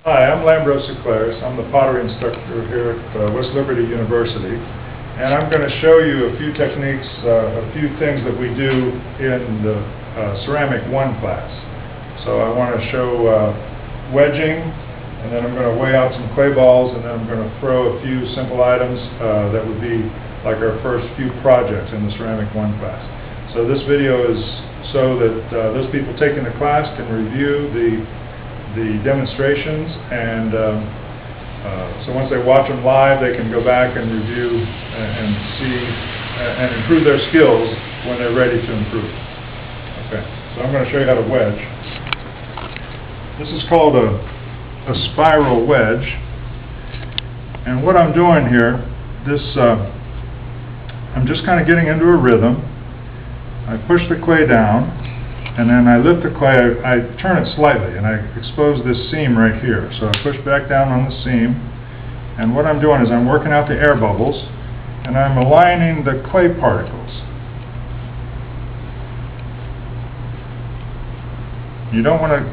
Hi, I'm Lambros Tsuhlares. I'm the pottery instructor here at West Liberty University, and I'm going to show you a few techniques, a few things that we do in the Ceramic 1 class. So I want to show wedging, and then I'm going to weigh out some clay balls, and then I'm going to throw a few simple items that would be like our first few projects in the Ceramic 1 class. So this video is so that those people taking the class can review the demonstrations, and so once they watch them live, they can go back and review and see and improve their skills when they're ready to improve. Okay, so I'm going to show you how to wedge. This is called a spiral wedge, and what I'm doing here, I'm just kind of getting into a rhythm. I push the clay down, and then I lift the clay, I turn it slightly, and I expose this seam right here. So I push back down on the seam, and what I'm doing is I'm working out the air bubbles, and I'm aligning the clay particles. You don't want to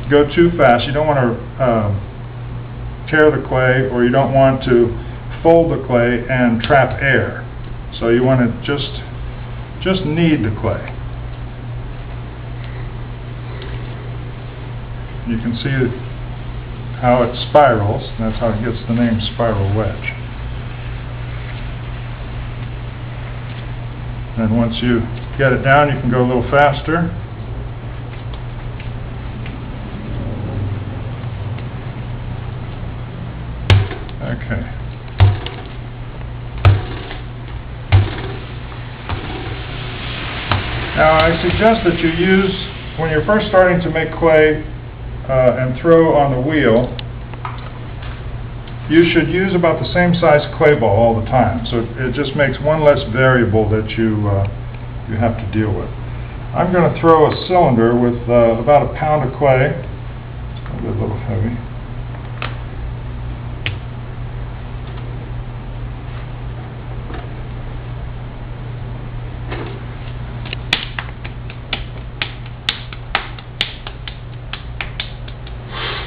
go too fast, you don't want to tear the clay, or you don't want to fold the clay and trap air. So you want to just knead the clay. You can see how it spirals, and that's how it gets the name spiral wedge. And once you get it down, you can go a little faster. Okay. Now I suggest that you use, when you're first starting to make clay, and throw on the wheel, you should use about the same size clay ball all the time. So it just makes one less variable that you have to deal with. I'm going to throw a cylinder with about a pound of clay. It's going to be a little heavy.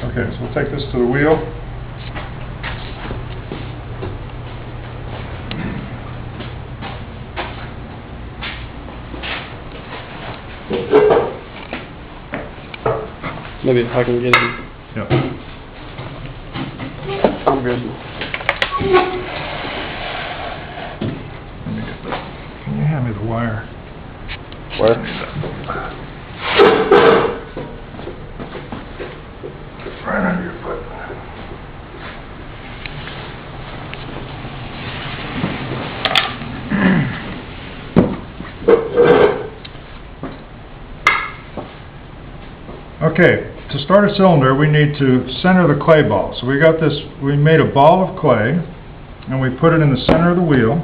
Okay, so we'll take this to the wheel. Maybe if I can get in. Yep. I'm good. Let me get that. Can you hand me the wire? Where? Right under your foot. Okay, to start a cylinder, we need to center the clay ball. So we made a ball of clay, and we put it in the center of the wheel.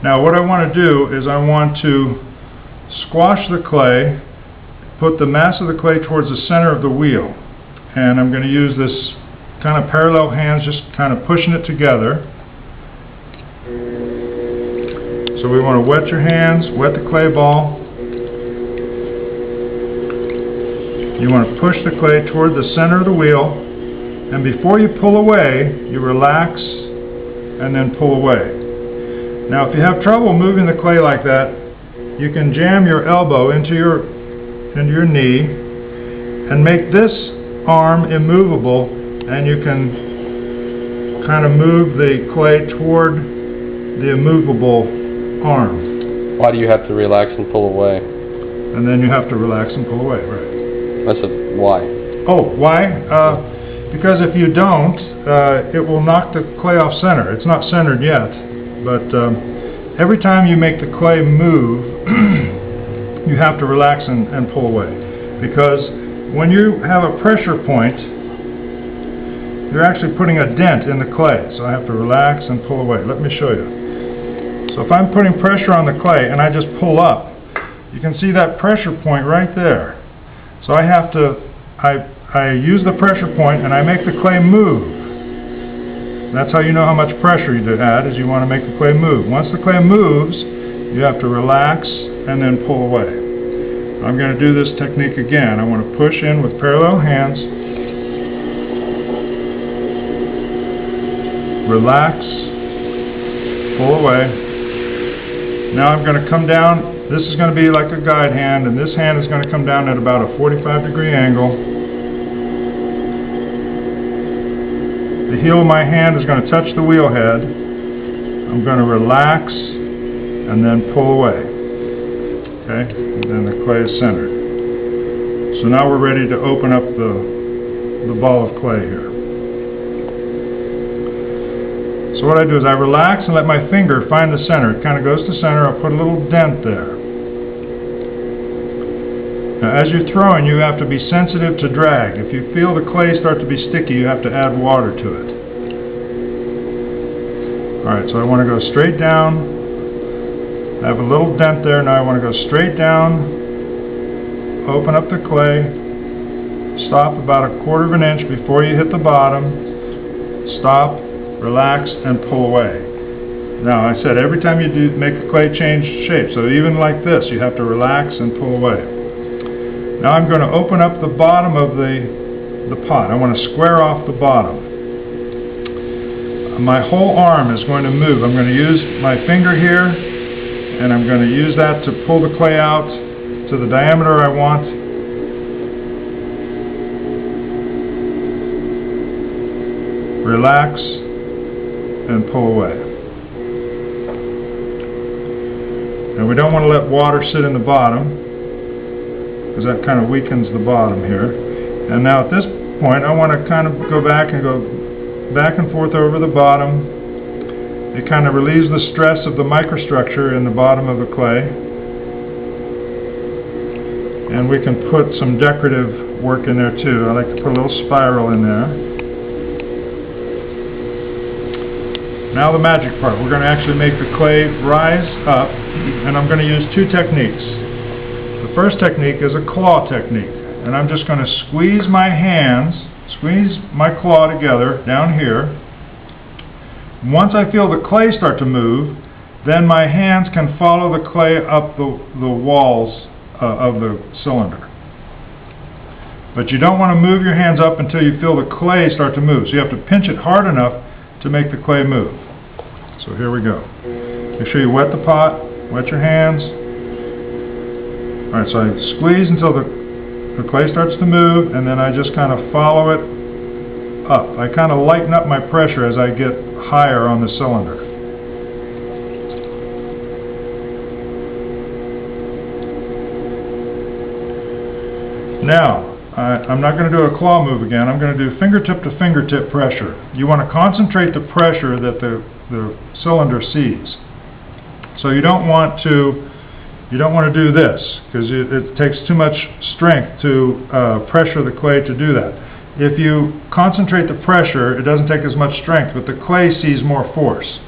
Now what I want to do is I want to squash the clay, put the mass of the clay towards the center of the wheel, and I'm going to use this kind of parallel hands, just kind of pushing it together. So we want to wet your hands, wet the clay ball. You want to push the clay toward the center of the wheel, and before you pull away, you relax and then pull away. Now if you have trouble moving the clay like that, you can jam your elbow into your knee and make this arm immovable, and you can kind of move the clay toward the immovable arm. Why do you have to relax and pull away? And then you have to relax and pull away, right? That's a why. Oh, why? Because if you don't, it will knock the clay off center. It's not centered yet, but every time you make the clay move, you have to relax and pull away. Because when you have a pressure point, you're actually putting a dent in the clay. So I have to relax and pull away. Let me show you. So if I'm putting pressure on the clay and I just pull up, you can see that pressure point right there. So I have to, I use the pressure point and I make the clay move. That's how you know how much pressure you add, is you want to make the clay move. Once the clay moves, you have to relax and then pull away. I'm going to do this technique again. I want to push in with parallel hands, relax, pull away. Now I'm going to come down. This is going to be like a guide hand, and this hand is going to come down at about a 45-degree angle. The heel of my hand is going to touch the wheel head. I'm going to relax and then pull away. Okay, and then the clay is centered. So now we're ready to open up the ball of clay here. So what I do is I relax and let my finger find the center. It kind of goes to center. I'll put a little dent there. Now as you're throwing, you have to be sensitive to drag. If you feel the clay start to be sticky, you have to add water to it. Alright, so I want to go straight down. I have a little dent there. Now I want to go straight down, open up the clay, stop about 1/4 inch before you hit the bottom, stop, relax, and pull away. Now I said every time you do make the clay change shape, so even like this you have to relax and pull away. Now I'm going to open up the bottom of the pot. I want to square off the bottom. My whole arm is going to move. I'm going to use my finger here, and I'm going to use that to pull the clay out to the diameter I want. Relax and pull away. And we don't want to let water sit in the bottom, because that kind of weakens the bottom here. And now at this point I want to kind of go back and forth over the bottom. It kind of relieves the stress of the microstructure in the bottom of the clay. And we can put some decorative work in there too. I like to put a little spiral in there. Now the magic part. We're going to actually make the clay rise up, and I'm going to use two techniques. The first technique is a claw technique, and I'm just going to squeeze my hands, squeeze my claw together down here. Once I feel the clay start to move, then my hands can follow the clay up the walls of the cylinder. But you don't want to move your hands up until you feel the clay start to move. So you have to pinch it hard enough to make the clay move. So here we go. Make sure you wet the pot, wet your hands. Alright, so I squeeze until the clay starts to move, and then I just kind of follow it up. I kind of lighten up my pressure as I get higher on the cylinder. Now, I'm not going to do a claw move again. I'm going to do fingertip to fingertip pressure. You want to concentrate the pressure that the cylinder sees. So you don't want to do this, because it takes too much strength to pressure the clay to do that. If you concentrate the pressure, it doesn't take as much strength, but the clay sees more force.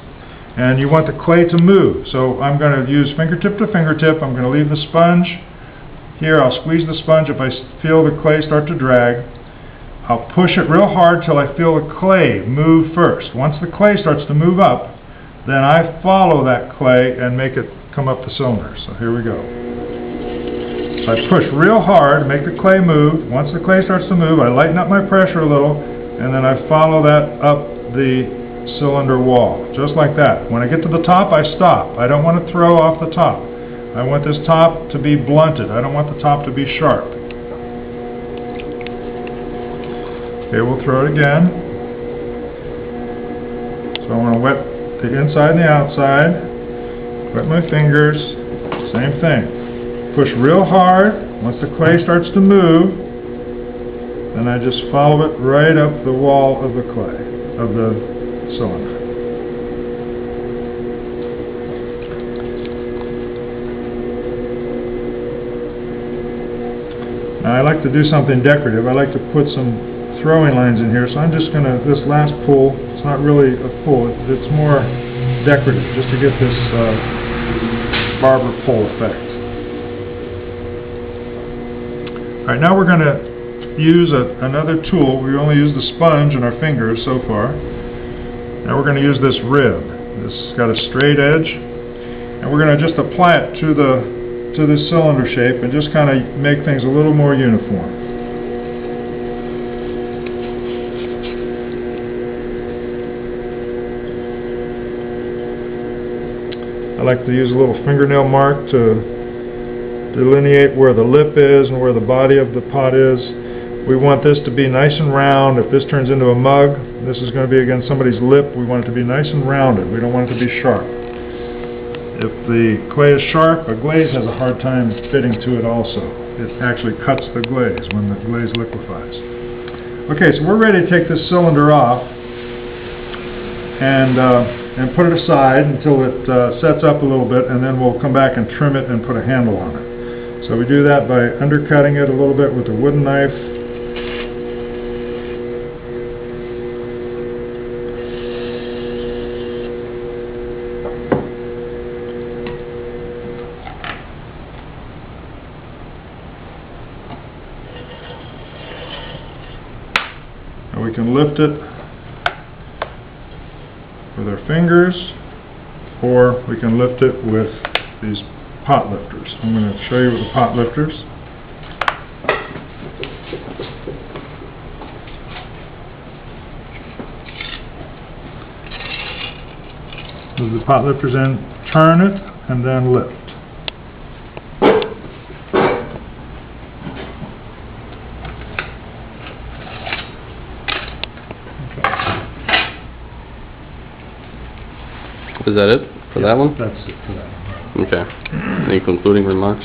And you want the clay to move. So I'm going to use fingertip to fingertip. I'm going to leave the sponge here. I'll squeeze the sponge if I feel the clay start to drag. I'll push it real hard till I feel the clay move first. Once the clay starts to move up, then I follow that clay and make it come up the cylinder. So here we go. I push real hard, make the clay move. Once the clay starts to move, I lighten up my pressure a little, and then I follow that up the cylinder wall, just like that. When I get to the top, I stop. I don't want to throw off the top. I want this top to be blunted. I don't want the top to be sharp. Okay, we'll throw it again. So I want to wet the inside and the outside. Wet my fingers. Same thing. Push real hard. Once the clay starts to move, then I just follow it right up the wall of the clay, of the cylinder. Now I like to do something decorative. I like to put some throwing lines in here, so I'm just going to, this last pull, it's not really a pull, it's more decorative, just to get this barber pull effect. Alright, now we're going to use another tool. We only use the sponge and our fingers so far. Now we're going to use this rib. This has got a straight edge, and we're going to just apply it to to this cylinder shape and just kind of make things a little more uniform. I like to use a little fingernail mark to delineate where the lip is and where the body of the pot is. We want this to be nice and round. If this turns into a mug, this is going to be against somebody's lip. We want it to be nice and rounded. We don't want it to be sharp. If the clay is sharp, a glaze has a hard time fitting to it also. It actually cuts the glaze when the glaze liquefies. Okay, so we're ready to take this cylinder off and put it aside until it sets up a little bit, and then we'll come back and trim it and put a handle on it. So we do that by undercutting it a little bit with a wooden knife. And we can lift it with our fingers, or we can lift it with these pot lifters. I'm going to show you with the pot lifters. Move the pot lifters in, turn it, and then lift. Is that it for that one? That's it for that one. Okay. Any concluding remarks?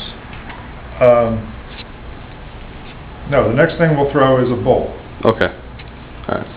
No, the next thing we'll throw is a bowl. Okay. All right.